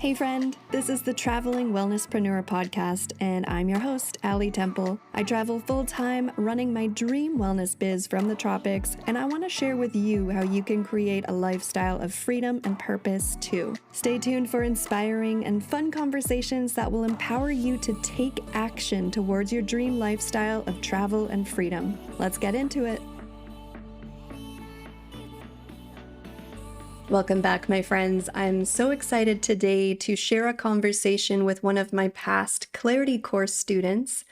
Hey friend, this is the Traveling Wellnesspreneur podcast, and I'm your host, Allie Temple. I travel full-time running my dream wellness biz from the tropics, and I want to share with you how you can create a lifestyle of freedom and purpose too. Stay tuned for inspiring and fun conversations that will empower you to take action towards your dream lifestyle of travel and freedom. Let's get into it. Welcome back, my friends. I'm so excited today to share a conversation with one of my past Clarity course students,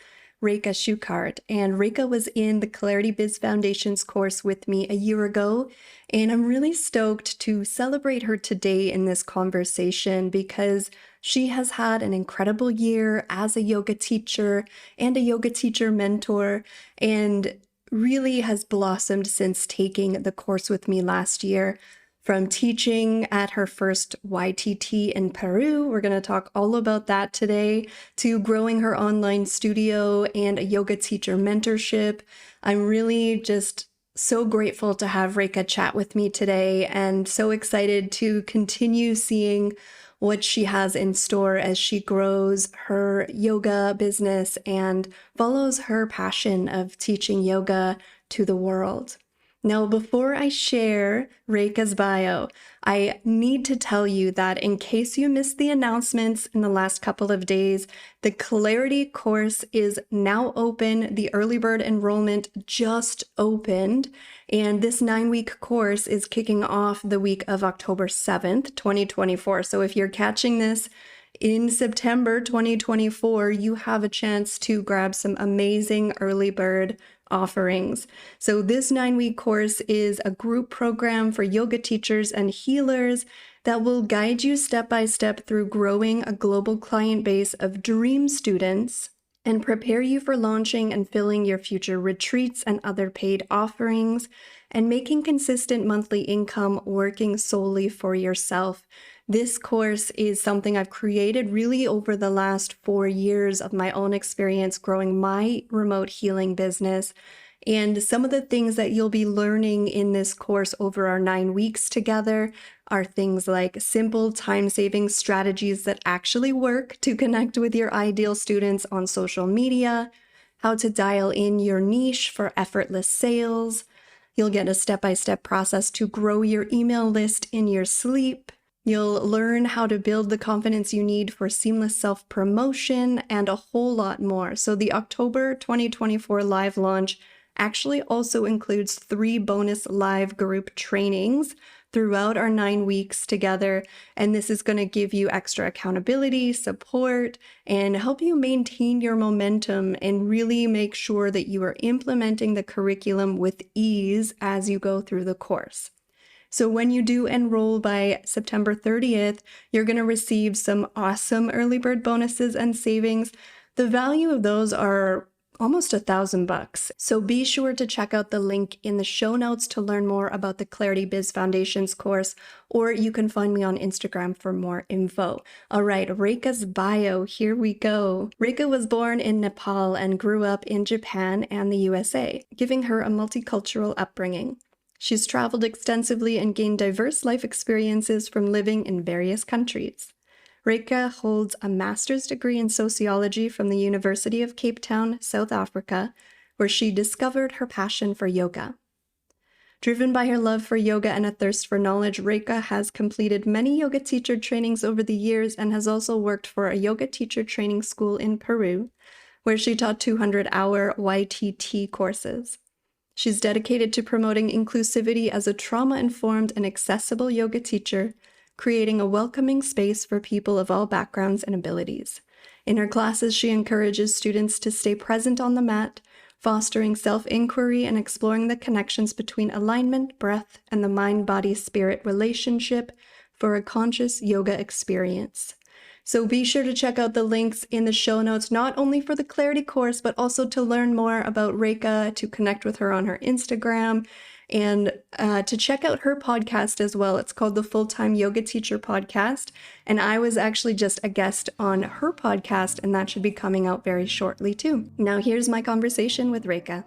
Reika Shucart. And Reika was in the Clarity Biz Foundations course with me a year ago, and I'm really stoked to celebrate her today in this conversation because she has had an incredible year as a yoga teacher and a yoga teacher mentor, and really has blossomed since taking the course with me last year. From teaching at her first YTT in Peru, we're going to talk all about that today, to growing her online studio and a yoga teacher mentorship. I'm really just so grateful to have Reika chat with me today and so excited to continue seeing what she has in store as she grows her yoga business and follows her passion of teaching yoga to the world. Now, before I share Reika's bio, I need to tell you that in case you missed the announcements in the last couple of days, the Clarity course is now open. The Earlybird enrollment just opened, and this 9-week course is kicking off the week of October 7th, 2024. So if you're catching this in September 2024, you have a chance to grab some amazing Earlybird offerings. So this 9-week course is a group program for yoga teachers and healers that will guide you step by step through growing a global client base of dream students and prepare you for launching and filling your future retreats and other paid offerings and making consistent monthly income working solely for yourself. This course is something I've created really over the last 4 years of my own experience growing my remote healing business. And some of the things that you'll be learning in this course over our 9 weeks together are things like simple time-saving strategies that actually work to connect with your ideal students on social media, how to dial in your niche for effortless sales. You'll get a step-by-step process to grow your email list in your sleep. You'll learn how to build the confidence you need for seamless self-promotion and a whole lot more. So the October 2024 live launch actually also includes 3 bonus live group trainings throughout our 9 weeks together. And this is going to give you extra accountability, support, and help you maintain your momentum and really make sure that you are implementing the curriculum with ease as you go through the course. So when you do enroll by September 30th, you're going to receive some awesome early bird bonuses and savings. The value of those are almost $1,000. So be sure to check out the link in the show notes to learn more about the Clarity Biz Foundations course, or you can find me on Instagram for more info. All right, Reika's bio, here we go. Reika was born in Nepal and grew up in Japan and the USA, giving her a multicultural upbringing. She's traveled extensively and gained diverse life experiences from living in various countries. Reika holds a master's degree in sociology from the University of Cape Town, South Africa, where she discovered her passion for yoga. Driven by her love for yoga and a thirst for knowledge, Reika has completed many yoga teacher trainings over the years and has also worked for a yoga teacher training school in Peru, where she taught 200-hour YTT courses. She's dedicated to promoting inclusivity as a trauma-informed and accessible yoga teacher, creating a welcoming space for people of all backgrounds and abilities. In her classes, she encourages students to stay present on the mat, fostering self-inquiry and exploring the connections between alignment, breath, and the mind-body-spirit relationship for a conscious yoga experience. So be sure to check out the links in the show notes, not only for the Clarity course, but also to learn more about Reika, to connect with her on her Instagram, and to check out her podcast as well. It's called the Full-Time Yoga Teacher Podcast, and I was actually just a guest on her podcast, and that should be coming out very shortly too. Now here's my conversation with Reika.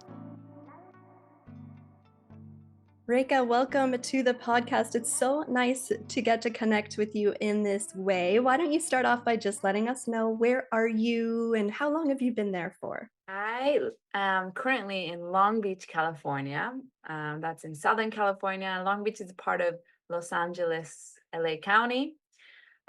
Reika, welcome to the podcast. It's so nice to get to connect with you in this way. Why don't you start off by just letting us know where are you and how long have you been there for? I am currently in Long Beach, California. That's in Southern California. Long Beach is part of Los Angeles, LA County.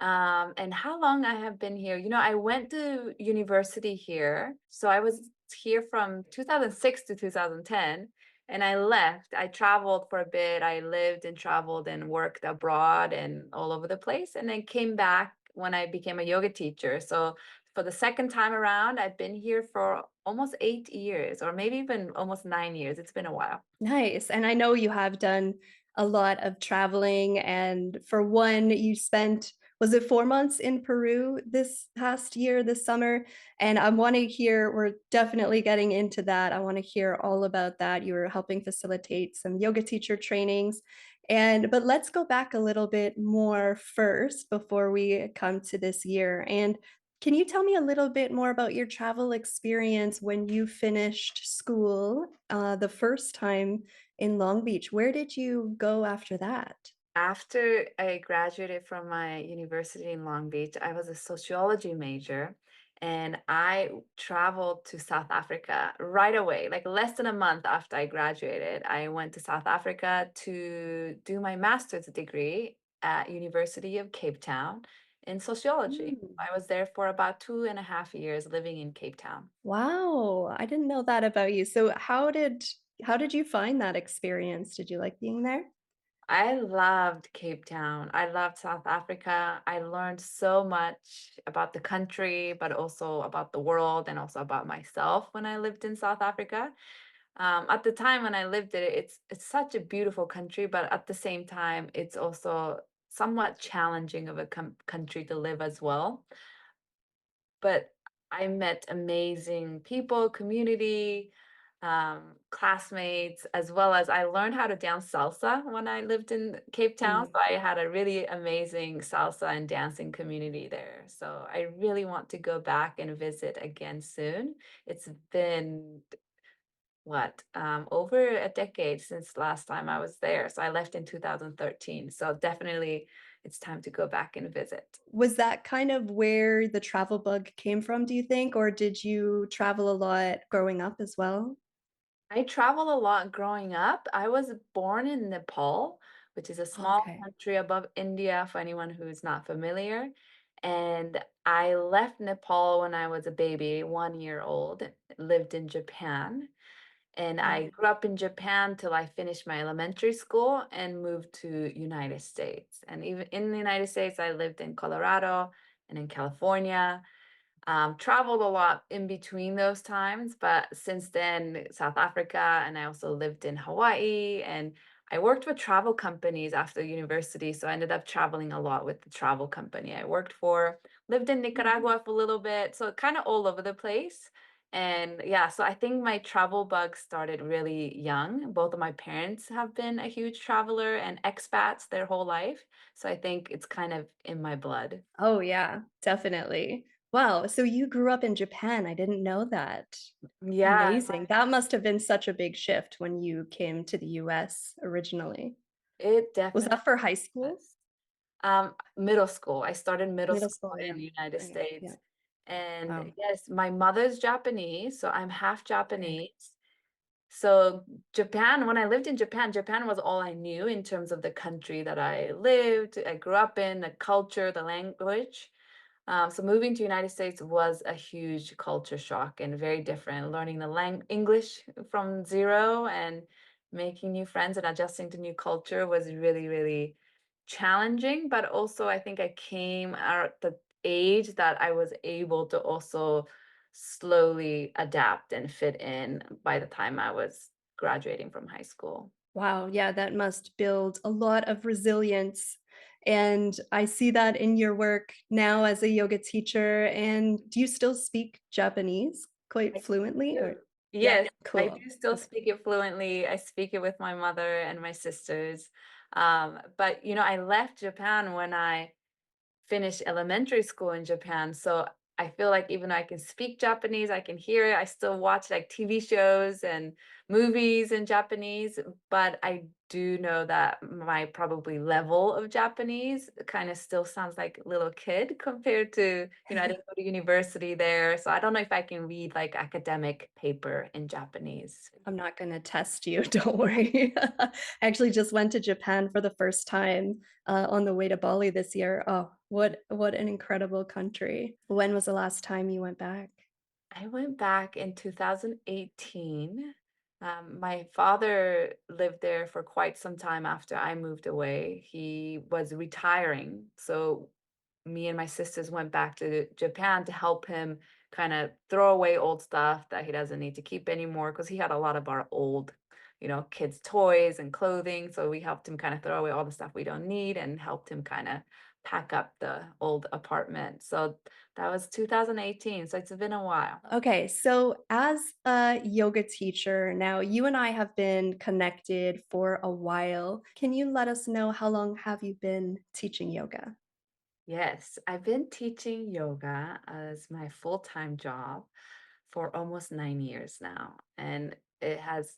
And how long I have been here? I went to university here. So I was here from 2006 to 2010, and I left. I traveled for a bit. I lived and traveled and worked abroad and all over the place, and then came back when I became a yoga teacher. So for the second time around, I've been here for almost 8 years, or maybe even almost 9 years. It's been a while. Nice. And I know you have done a lot of traveling. And for one, you spent, was it 4 months in Peru this past year, this summer? And I want to hear, we're definitely getting into that. I want to hear all about that. You were helping facilitate some yoga teacher trainings. But let's go back a little bit more first before we come to this year. And can you tell me a little bit more about your travel experience when you finished school the first time in Long Beach? Where did you go after that? After I graduated from my university in Long Beach, I was a sociology major, and I traveled to South Africa right away, like less than a month after I graduated. I went to South Africa to do my master's degree at University of Cape Town in sociology. Mm. I was there for about 2.5 years living in Cape Town. Wow, I didn't know that about you. So how did you find that experience? Did you like being there? I loved Cape Town. I loved South Africa. I learned so much about the country, but also about the world and also about myself when I lived in South Africa. At the time when I lived it, it's such a beautiful country, but at the same time, it's also somewhat challenging of a country to live as well. But I met amazing people, community, classmates, as well as I learned how to dance salsa when I lived in Cape Town. Mm. So I had a really amazing salsa and dancing community there. So I really want to go back and visit again soon. It's been over a decade since last time I was there. So I left in 2013. So definitely it's time to go back and visit. Was that kind of where the travel bug came from, do you think? Or did you travel a lot growing up as well? I traveled a lot growing up. I was born in Nepal, which is a small Okay. country above India for anyone who's not familiar. And I left Nepal when I was a baby, 1 year old, lived in Japan. And I Mm. grew up in Japan till I finished my elementary school and moved to United States. And even in the United States, I lived in Colorado and in California. Traveled a lot in between those times, but since then, South Africa, and I also lived in Hawaii, and I worked with travel companies after university. So I ended up traveling a lot with the travel company I worked for, lived in Nicaragua for a little bit, so kind of all over the place. And yeah, so I think my travel bug started really young. Both of my parents have been a huge traveler and expats their whole life. So I think it's kind of in my blood. Oh, yeah, definitely. Wow, so you grew up in Japan. I didn't know that. Yeah, Amazing. That must have been such a big shift when you came to the US originally. it Was definitely that for high school? was. Middle school. I started middle Middle school school, in yeah. the United Okay, yeah. States. And Wow. yes, my mother's Japanese, so I'm half Okay. Japanese. So Japan, when I lived in Japan, Japan was all I knew in terms of the country that I lived, I grew up in, the culture, the language. So moving to United States was a huge culture shock and very different. Learning the English from zero and making new friends and adjusting to new culture was really, really challenging. But also, I think I came at the age that I was able to also slowly adapt and fit in by the time I was graduating from high school. Wow, yeah, that must build a lot of resilience. And I see that in your work now as a yoga teacher. And do you still speak Japanese quite I fluently or do. yeah, Yes, I cool. do still Okay. speak it fluently. I speak it with my mother and my sisters. But I left Japan when I finished elementary school in Japan. So I feel like even though I can speak Japanese, I can hear it, I still watch like TV shows and movies in Japanese, but I do know that my probably level of Japanese kind of still sounds like a little kid compared to, I didn't go to university there, so I don't know if I can read like academic paper in Japanese. I'm not gonna test you, don't worry. I actually just went to Japan for the first time, on the way to Bali this year. Oh, what an incredible country. When was the last time you went back? I went back in 2018. My father lived there for quite some time after I moved away. He was retiring. So me and my sisters went back to Japan to help him kind of throw away old stuff that he doesn't need to keep anymore because he had a lot of our old, kids' toys and clothing. So we helped him kind of throw away all the stuff we don't need and helped him kind of pack up the old apartment. So that was 2018, so it's been a while. Okay, so as a yoga teacher, now you and I have been connected for a while. Can you let us know how long have you been teaching yoga? Yes, I've been teaching yoga as my full-time job for almost 9 years now. And it has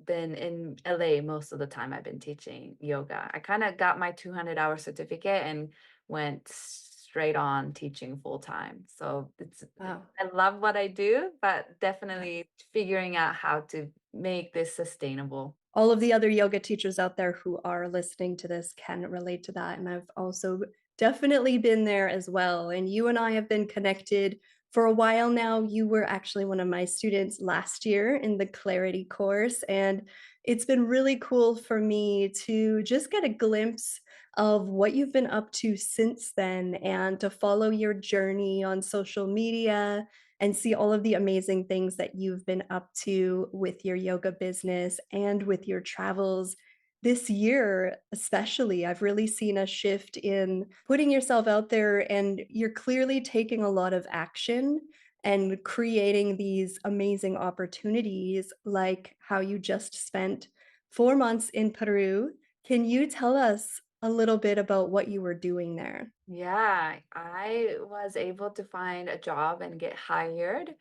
been in LA most of the time I've been teaching yoga. I kind of got my 200-hour certificate and went straight on teaching full time. So Wow. I love what I do, but definitely figuring out how to make this sustainable. All of the other yoga teachers out there who are listening to this can relate to that, and I've also definitely been there as well, and you and I have been connected for a while now. You were actually one of my students last year in the Clarity course, and it's been really cool for me to just get a glimpse of what you've been up to since then and to follow your journey on social media and see all of the amazing things that you've been up to with your yoga business and with your travels. This year, especially, I've really seen a shift in putting yourself out there, and you're clearly taking a lot of action and creating these amazing opportunities, like how you just spent 4 months in Peru. Can you tell us a little bit about what you were doing there? Yeah, I was able to find a job and get hired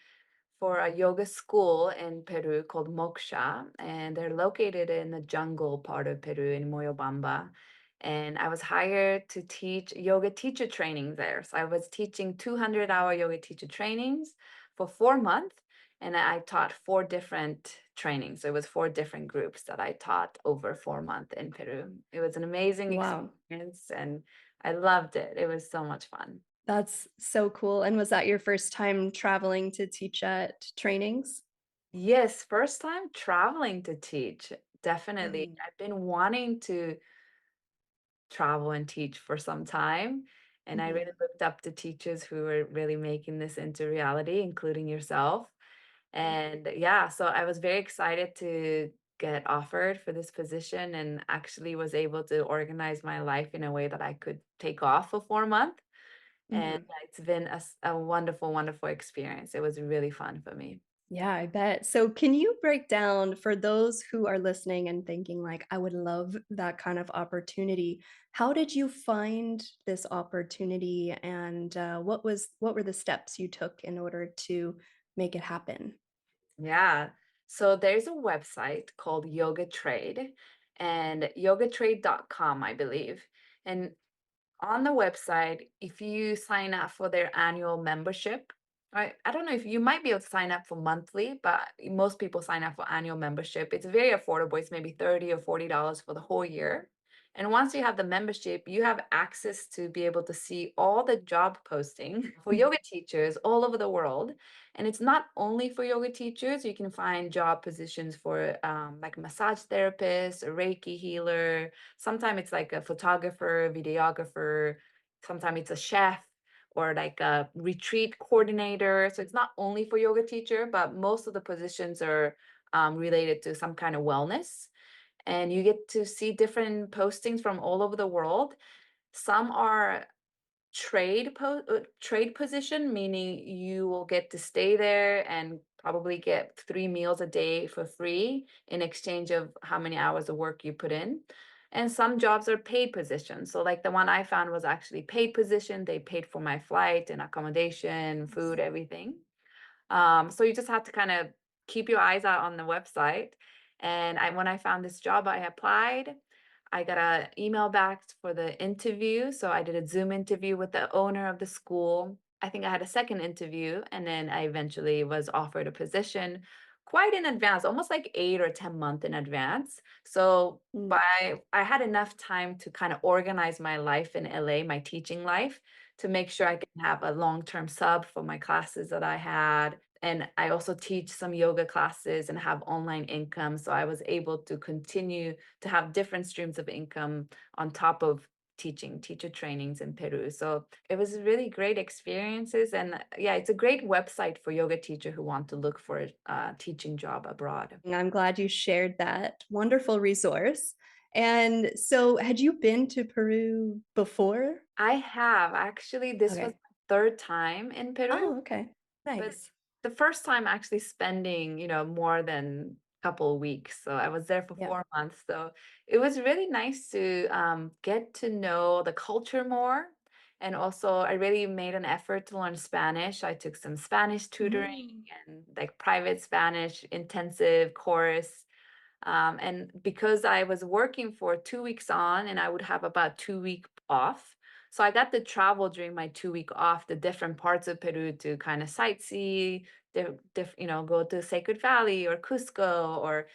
for a yoga school in Peru called Moksha, and they're located in the jungle part of Peru in Moyobamba. And I was hired to teach yoga teacher training there. So I was teaching 200-hour yoga teacher trainings for 4 months, and I taught four different trainings. So it was four different groups that I taught over 4 months in Peru. It was an amazing Wow. experience, and I loved it. It was so much fun. That's so cool, and was that your first time traveling to teach at trainings? Yes, first time traveling to teach. Definitely. Mhm, I've been wanting to travel and teach for some time, and I really mhm, looked up to teachers who were really making this into reality, including yourself. And yeah, so I was very excited to get offered for this position and actually was able to organize my life in a way that I could take off for 4 months. And mhm. it's been a wonderful, wonderful experience. It was really fun for me. Yeah, I bet. So can you break down for those who are listening and thinking like, "I would love that kind of opportunity." How did you find this opportunity, and, what were the steps you took in order to make it happen? Yeah. So there's a website called Yoga Trade and yogatrade.com, I believe. And on the website, if you sign up for their annual membership, I don't know if you might be able to sign up for monthly, but most people sign up for annual membership. It's very affordable. It's maybe 30 or $40 for the whole year. And once you have the membership, you have access to be able to see all the job posting for yoga teachers all over the world. And it's not only for yoga teachers, you can find job positions for like massage therapist, a Reiki healer. Sometimes it's like a photographer, videographer. Sometimes it's a chef or like a retreat coordinator. So it's not only for yoga teacher, but most of the positions are related to some kind of wellness. And you get to see different postings from all over the world. Some are trade position, meaning you will get to stay there and probably get 3 meals a day for free in exchange of how many hours of work you put in. And some jobs are paid positions. So like the one I found was actually paid position. They paid for my flight and accommodation, food, everything. So you just have to kind of keep your eyes out on the website. And when I found this job, I applied. I got an email back for the interview. So I did a Zoom interview with the owner of the school. I think I had a second interview, and then I eventually was offered a position quite in advance, almost like 8 or 10 months in advance. So Mm. by I had enough time to kind of organize my life in LA, my teaching life, to make sure I can have a long-term sub for my classes that I had. And I also teach some yoga classes and have online income. So I was able to continue to have different streams of income on top of teaching teacher trainings in Peru. So it was really great experiences. And yeah, it's a great website for yoga teacher who want to look for a teaching job abroad. I'm glad you shared that wonderful resource. And so, had you been to Peru before? I have actually, this was Okay. my third time in Peru. Oh, okay. But Nice. the first time actually spending, more than a couple of weeks. So I was there for Yeah. 4 months. So it was really nice to get to know the culture more. And also, I really made an effort to learn Spanish. I took some Spanish tutoring Mm. and like private Spanish intensive course. And because I was working for 2 weeks on and I would have about 2 week off. So I got to travel during my 2 week off, the different parts of Peru to kind of sightsee, go to Sacred Valley or Cusco or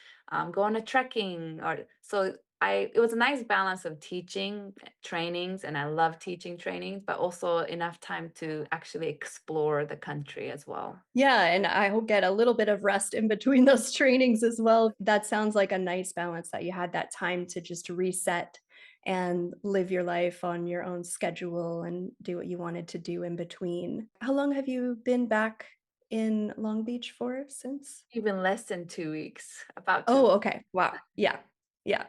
go on a trekking or so it was a nice balance of teaching trainings and I love teaching trainings, but also enough time to actually explore the country as well. Yeah, and I will get a little bit of rest in between those trainings as well. That sounds like a nice balance that you had that time to just reset and live your life on your own schedule and do what you wanted to do in between. How long have you been back in Long Beach for since? Even less than 2 weeks, about 2 weeks. Oh, okay. Wow. Yeah. Yeah.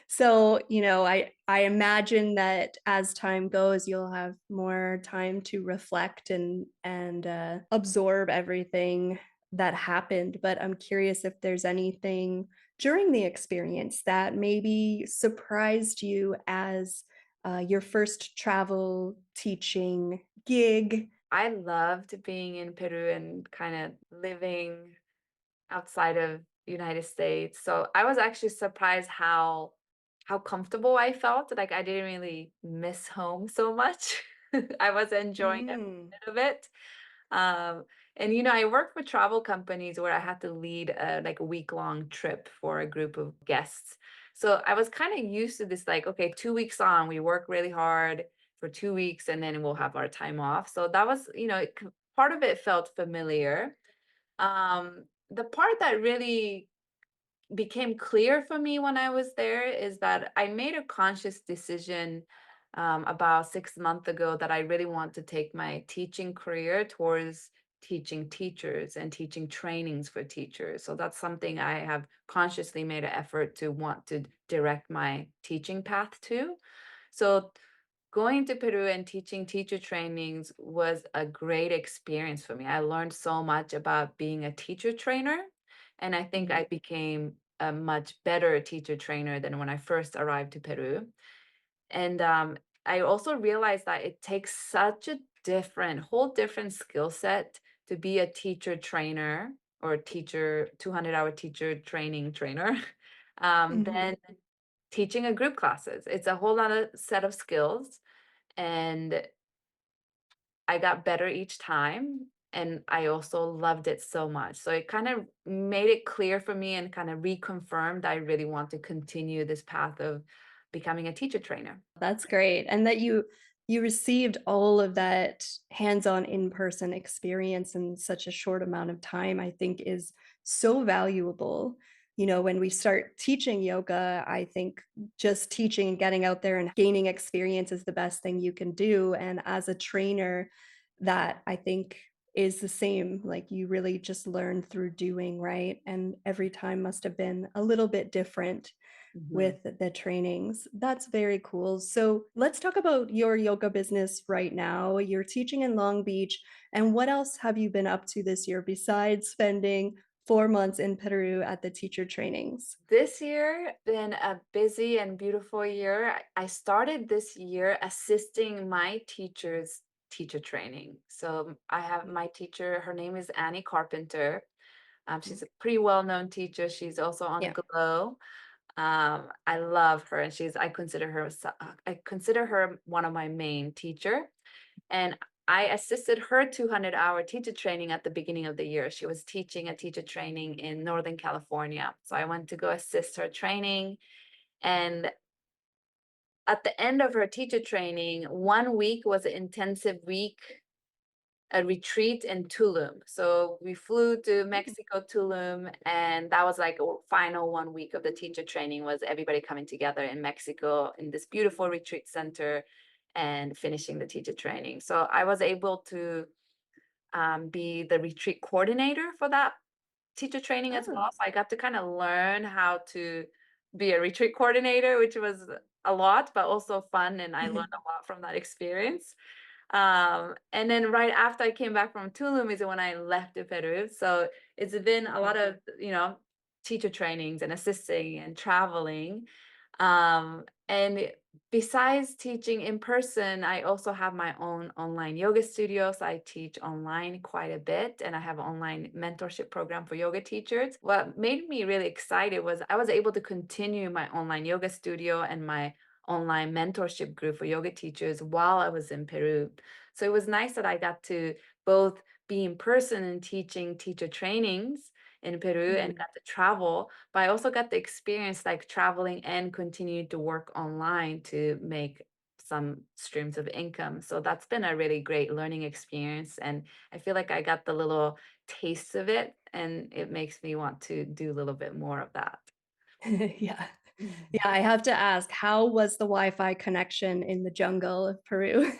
So, I imagine that as time goes, you'll have more time to reflect and absorb everything that happened. But I'm curious if there's anything during the experience that maybe surprised you as your first travel teaching gig. I loved being in Peru and kind of living outside of United States. So I was actually surprised how comfortable I felt. Like I didn't really miss home so much. I was enjoying every Mm. bit of it. Um, and I worked for travel companies where I had to lead like a week-long trip for a group of guests. So I was kind of used to this, like, okay, 2 weeks on, we work really hard for 2 weeks and then we'll have our time off. So that was, part of it felt familiar. The part that really became clear for me when I was there is that I made a conscious decision about 6 months ago that I really want to take my teaching career towards teaching teachers and teaching trainings for teachers. So that's something I have consciously made an effort to want to direct my teaching path to. So going to Peru and teaching teacher trainings was a great experience for me. I learned so much about being a teacher trainer, and I think Mhm. I became a much better teacher trainer than when I first arrived to Peru. And I also realized that it takes such a whole different skill set to be a teacher trainer or a teacher, 200-hour teacher training trainer, Mhm. than teaching a group classes. It's a whole other set of skills and I got better each time, and I also loved it so much. So it kind of made it clear for me and kind of reconfirmed I really want to continue this path of becoming a teacher trainer. That's great, and that you received all of that hands-on in-person experience in such a short amount of time, I think is so valuable. When we start teaching yoga, I think just teaching and getting out there and gaining experience is the best thing you can do, and as a trainer, that I think is the same, like, you really just learn through doing, right? And every time must have been a little bit different Mhm. with the trainings. That's very cool. So let's talk about your yoga business right now. You're teaching in Long Beach. And what else have you been up to this year besides spending 4 months in Peru at the teacher trainings? This year been a busy and beautiful year. I started this year assisting my teacher's teacher training. So I have my teacher, her name is Annie Carpenter. Mhm. She's a pretty well-known teacher. She's also on Yeah. Glow. I love her, and I consider her one of my main teacher. And I assisted her 200-hour teacher training at the beginning of the year. She was teaching a teacher training in Northern California. So I went to go assist her training. And at the end of her teacher training, 1 week was an intensive week, a retreat in Tulum. So we flew to Mm. Mexico, Tulum, and that was like a final 1 week of the teacher training was everybody coming together in Mexico in this beautiful retreat center and finishing the teacher training. So I was able to be the retreat coordinator for that teacher training as well. Oh. So I got to kind of learn how to be a retreat coordinator, which was a lot, but also fun. And I learned a lot from that experience. And then right after I came back from Tulum is when I left to Peru. So it's been a lot of, teacher trainings and assisting and traveling. And besides teaching in person, I also have my own online yoga studio. So I teach online quite a bit, and I have an online mentorship program for yoga teachers. What made me really excited was I was able to continue my online yoga studio and my online mentorship group for yoga teachers while I was in Peru. So it was nice that I got to both be in person and teaching teacher trainings in Peru and Mhm. got to travel, but I also got the experience like traveling and continue to work online to make some streams of income. So that's been a really great learning experience. And I feel like I got the little taste of it, and it makes me want to do a little bit more of that. Yeah. Yeah, Mhm. I have to ask, how was the Wi-Fi connection in the jungle of Peru?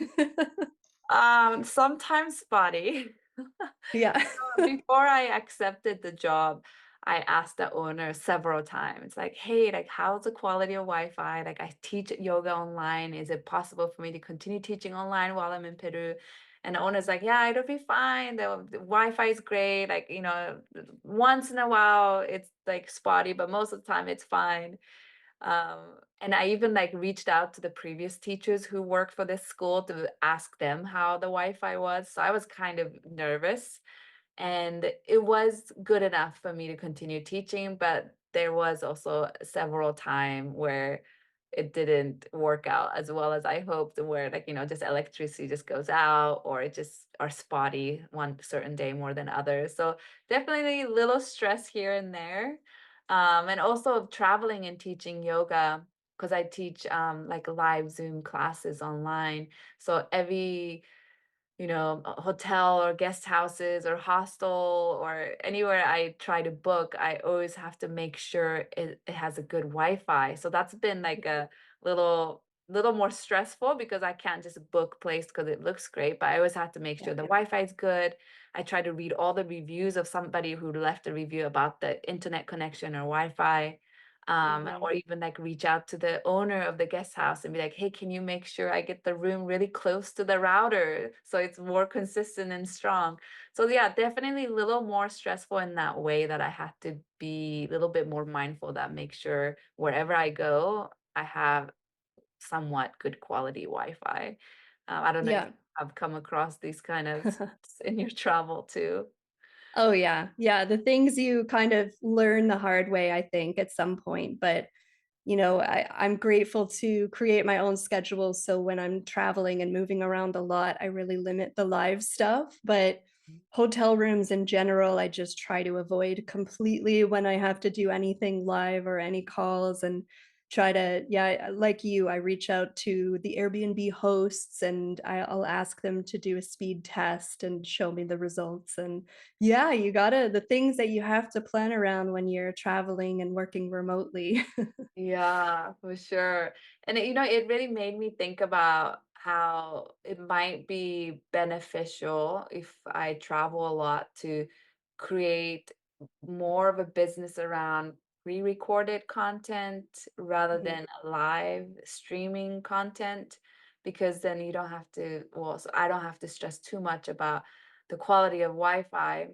Sometimes spotty. Yeah. Before I accepted the job, I asked the owner several times, like, "Hey, like, how's the quality of Wi-Fi? Like, I teach yoga online. Is it possible for me to continue teaching online while I'm in Peru?" And the owner's like, "Yeah, it'll be fine. The Wi-Fi is great. Like, once in a while it's like spotty, but most of the time it's fine." And I even like reached out to the previous teachers who worked for this school to ask them how the Wi-Fi was. So I was kind of nervous, and it was good enough for me to continue teaching, but there was also several time where it didn't work out as well as I hoped, and where like, just electricity just goes out, or it just are spotty one certain day more than others. So definitely a little stress here and there. And also traveling and teaching yoga, because I teach like live Zoom classes online. So every a hotel or guest houses or hostel or anywhere I try to book, I always have to make sure it has a good Wi-Fi. So that's been like a little more stressful because I can't just book place because it looks great, but I always have to make Yeah. sure the Wi-Fi is good. I try to read all the reviews of somebody who left a review about the internet connection or Wi-Fi. Mhm. Or even like reach out to the owner of the guest house and be like, hey, can you make sure I get the room really close to the router so it's more consistent and strong? So yeah, definitely a little more stressful in that way, that I have to be a little bit more mindful that make sure wherever I go, I have somewhat good quality Wi-Fi. I don't know if Yeah. I've come across these kind of in your travel too. Oh, yeah. Yeah, the things you kind of learn the hard way, I think, at some point, but I'm grateful to create my own schedule, so when I'm traveling and moving around a lot, I really limit the live stuff, but hotel rooms in general, I just try to avoid completely when I have to do anything live or any calls, and try to yeah, like you, I reach out to the Airbnb hosts, and I'll ask them to do a speed test and show me the results, and yeah, you gotta the things that you have to plan around when you're traveling and working remotely. Yeah, for sure. And it really made me think about how it might be beneficial if I travel a lot to create more of a business around pre-recorded content rather Mhm. than live streaming content, because then you don't have to, well, so I don't have to stress too much about the quality of Wi-Fi.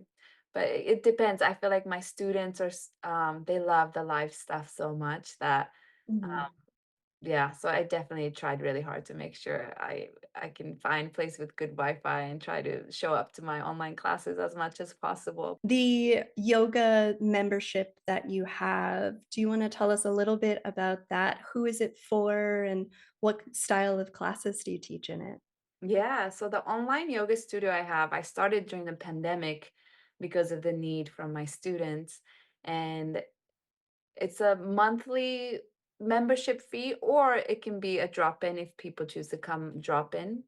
But it depends. I feel like my students they love the live stuff so much that Mhm. yeah, so I definitely tried really hard to make sure I can find a place with good Wi-Fi and try to show up to my online classes as much as possible. The yoga membership that you have, do you wanna tell us a little bit about that? Who is it for, and what style of classes do you teach in it? Yeah, so the online yoga studio I started during the pandemic because of the need from my students. And it's a monthly membership fee, or it can be a drop-in if people choose to come drop in.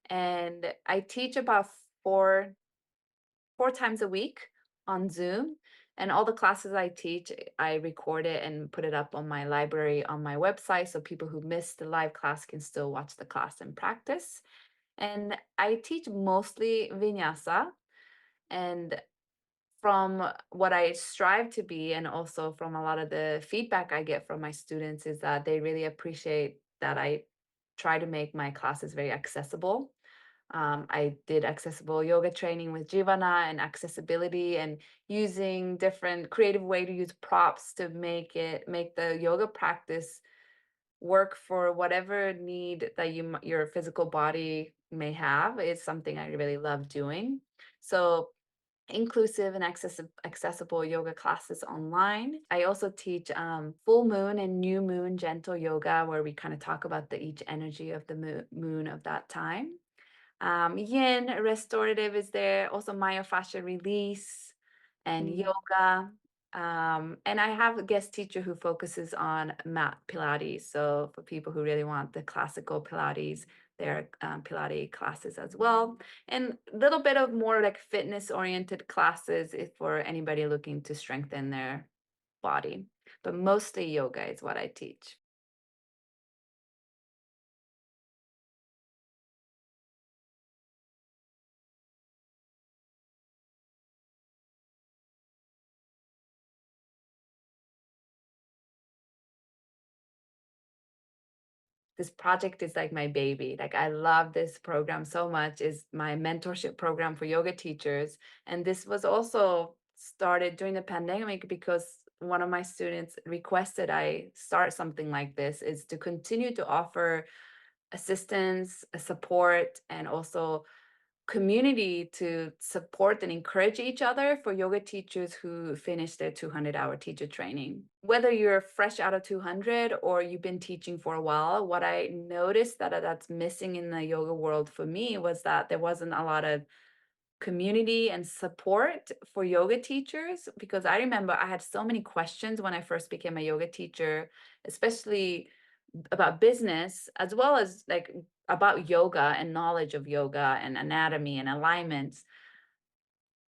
And I teach about four four times a week on Zoom. And all the classes I teach, I record it and put it up on my library on my website so people who missed the live class can still watch the class and practice. And I teach mostly vinyasa. And from what I strive to be, and also from a lot of the feedback I get from my students, is that they really appreciate that I try to make my classes very accessible. I did accessible yoga training with Jivana and accessibility, and using different creative way to use props to make the yoga practice work for whatever need that your physical body may have is something I really love doing. So inclusive and accessible yoga classes online. I also teach full moon and new moon gentle yoga, where we kind of talk about the each energy of the moon of that time. Yin restorative is there, also myofascial release and Mm. yoga. And I have a guest teacher who focuses on mat Pilates. So for people who really want the classical Pilates, there are Pilates classes as well. And a little bit of more like fitness oriented classes if for anybody looking to strengthen their body. But mostly yoga is what I teach. This project is like my baby. Like I love this program so much. Is my mentorship program for yoga teachers. And this was also started during the pandemic because one of my students requested I start something like this, is to continue to offer assistance, support, and also community to support and encourage each other for yoga teachers who finish their 200-hour teacher training. Whether you're fresh out of 200 or you've been teaching for a while, what I noticed that's missing in the yoga world for me was that there wasn't a lot of community and support for yoga teachers, because I remember I had so many questions when I first became a yoga teacher, especially about business, as well as like about yoga and knowledge of yoga and anatomy and alignments.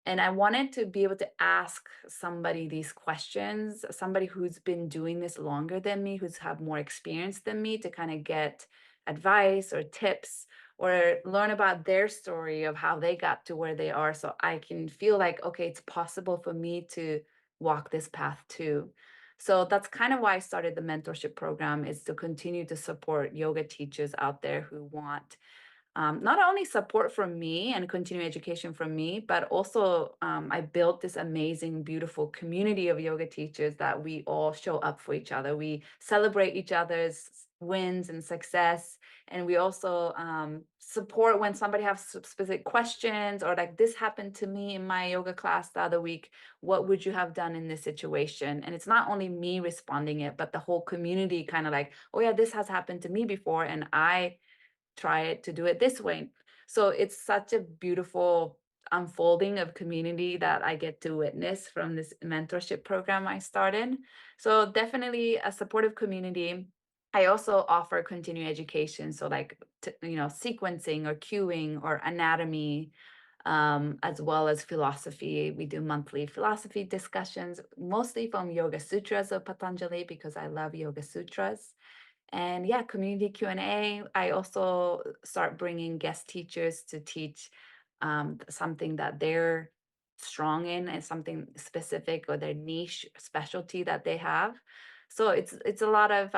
And I wanted to be able to ask somebody these questions, somebody who's been doing this longer than me, who's have more experience than me, to kind of get advice or tips or learn about their story of how they got to where they are, so I can feel like, okay, it's possible for me to walk this path too. So that's kind of why I started the mentorship program, is to continue to support yoga teachers out there who want not only support from me and continuing education from me, but also I built this amazing, beautiful community of yoga teachers that we all show up for each other. We celebrate each other's wins and success. And we also support when somebody has specific questions, or like, this happened to me in my yoga class the other week. What would you have done in this situation? And it's not only me responding it, but the whole community kind of like, oh yeah, this has happened to me before. And I try it to do it this way. So it's such a beautiful unfolding of community that I get to witness from this mentorship program I started. So definitely a supportive community. I also offer continuing education, so like sequencing or cueing or anatomy, as well as philosophy. We do monthly philosophy discussions, mostly from Yoga Sutras of Patanjali, because I love Yoga Sutras. And yeah, community Q&A. I also start bringing guest teachers to teach something that they're strong in, and something specific or their niche specialty that they have. So it's a lot of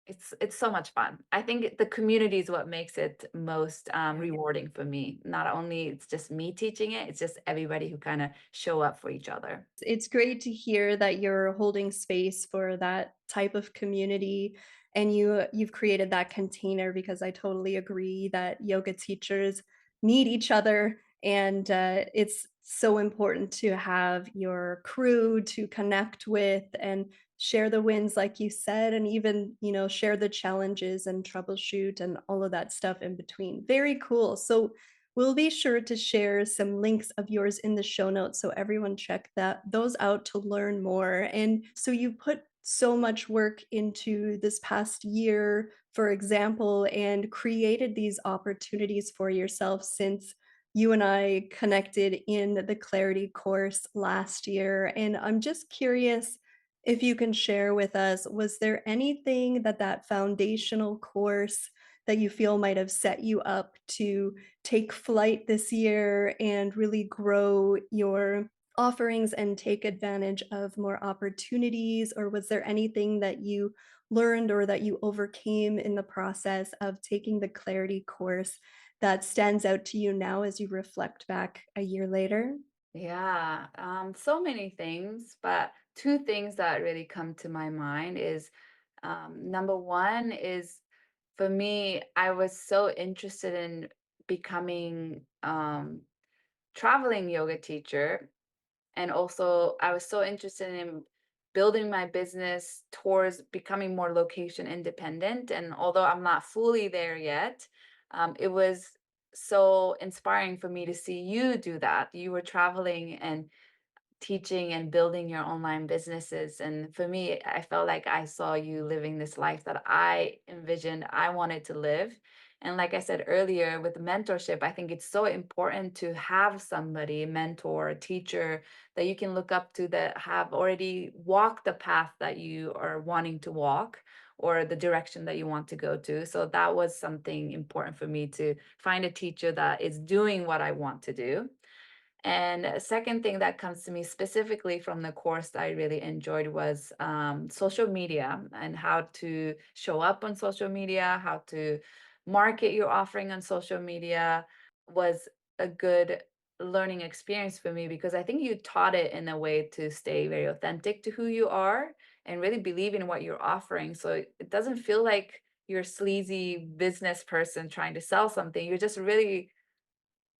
It's so much fun. I think the community is what makes it most rewarding for me. Not only it's just me teaching it, it's just everybody who kind of show up for each other. It's great to hear that you're holding space for that type of community and you've created that container because I totally agree that yoga teachers need each other and it's so important to have your crew to connect with and share the wins like you said and even share the challenges and troubleshoot and all of that stuff in between. Very cool. So we'll be sure to share some links of yours in the show notes so everyone check those out to learn more. And so you put so much work into this past year, for example, and created these opportunities for yourself since you and I connected in the Clarity course last year. And I'm just curious if you can share with us, was there anything that foundational course that you feel might have set you up to take flight this year and really grow your offerings and take advantage of more opportunities? Or was there anything that you learned or that you overcame in the process of taking the Clarity course that stands out to you now as you reflect back a year later? Yeah, so many things, but two things that really come to my mind is number one is for me, I was so interested in becoming traveling yoga teacher. And also, I was so interested in building my business towards becoming more location independent. And although I'm not fully there yet, it was so inspiring for me to see you do that. You were traveling and teaching and building your online businesses. And for me, I felt like I saw you living this life that I envisioned I wanted to live. And like I said earlier, with mentorship, I think it's so important to have somebody, a mentor, a teacher that you can look up to that have already walked the path that you are wanting to walk or the direction that you want to go to. So that was something important for me to find a teacher that is doing what I want to do. And a second thing that comes to me specifically from the course that I really enjoyed was social media and how to show up on social media, how to market your offering on social media was a good learning experience for me because I think you taught it in a way to stay very authentic to who you are and really believe in what you're offering. So it doesn't feel like you're a sleazy business person trying to sell something. You're just really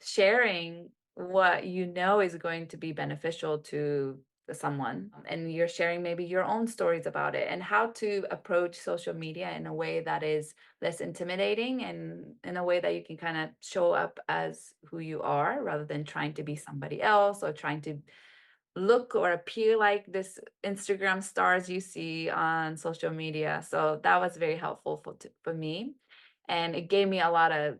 sharing what you know is going to be beneficial to someone, and you're sharing maybe your own stories about it and how to approach social media in a way that is less intimidating and in a way that you can kind of show up as who you are rather than trying to be somebody else or trying to look or appear like this Instagram stars you see on social media. So that was very helpful for me, and it gave me a lot of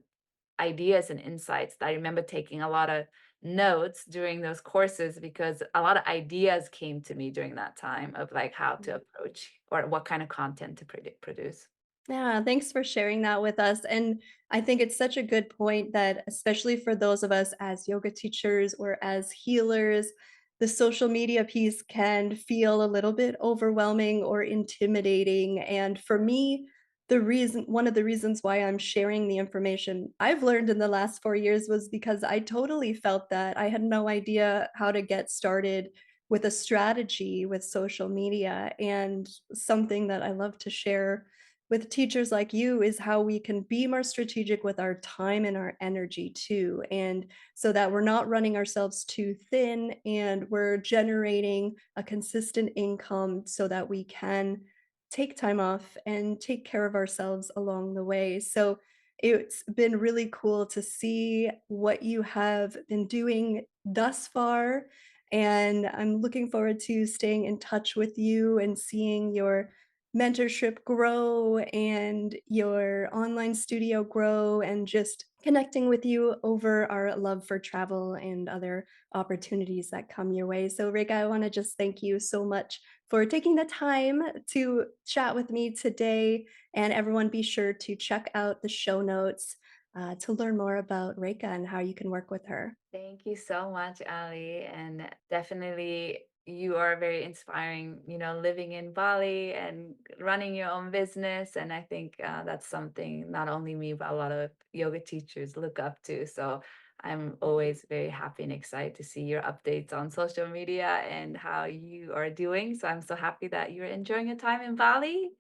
ideas and insights. I remember taking a lot of notes during those courses because a lot of ideas came to me during that time of like how to approach or what kind of content to produce. Yeah, thanks for sharing that with us. And I think it's such a good point that, especially for those of us as yoga teachers or as healers, the social media piece can feel a little bit overwhelming or intimidating. And for me, one of the reasons why I'm sharing the information I've learned in the last 4 years was because I totally felt that I had no idea how to get started with a strategy with social media. And something that I love to share with teachers like you is how we can be more strategic with our time and our energy too. And so that we're not running ourselves too thin and we're generating a consistent income so that we can take time off and take care of ourselves along the way. So it's been really cool to see what you have been doing thus far. And I'm looking forward to staying in touch with you and seeing your mentorship grow and your online studio grow and just connecting with you over our love for travel and other opportunities that come your way. So, Rick, I want to just thank you so much for taking the time to chat with me today. And everyone, be sure to check out the show notes to learn more about Reika and how you can work with her. Thank you so much, Ali. And definitely you are very inspiring, living in Bali and running your own business. And I think that's something not only me, but a lot of yoga teachers look up to. So I'm always very happy and excited to see your updates on social media and how you are doing. So I'm so happy that you're enjoying your time in Bali.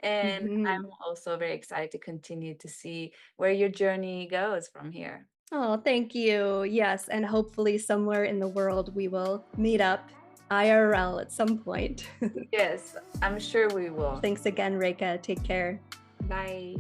And I'm Mhm. also very excited to continue to see where your journey goes from here. Oh, thank you. Yes, and hopefully somewhere in the world we will meet up IRL at some point. Yes, I'm sure we will. Thanks again, Reika. Take care. Bye.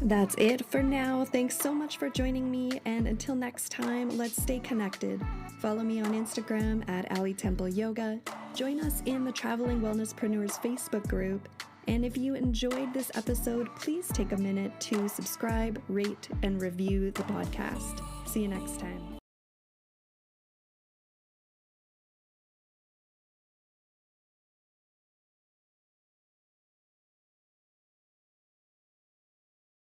That's it for now. Thanks so much for joining me, and until next time, let's stay connected. Follow me on Instagram at Ali Temple Yoga. Join us in the Traveling Wellnesspreneurs Facebook group. And if you enjoyed this episode, please take a minute to subscribe, rate, and review the podcast. See you next time.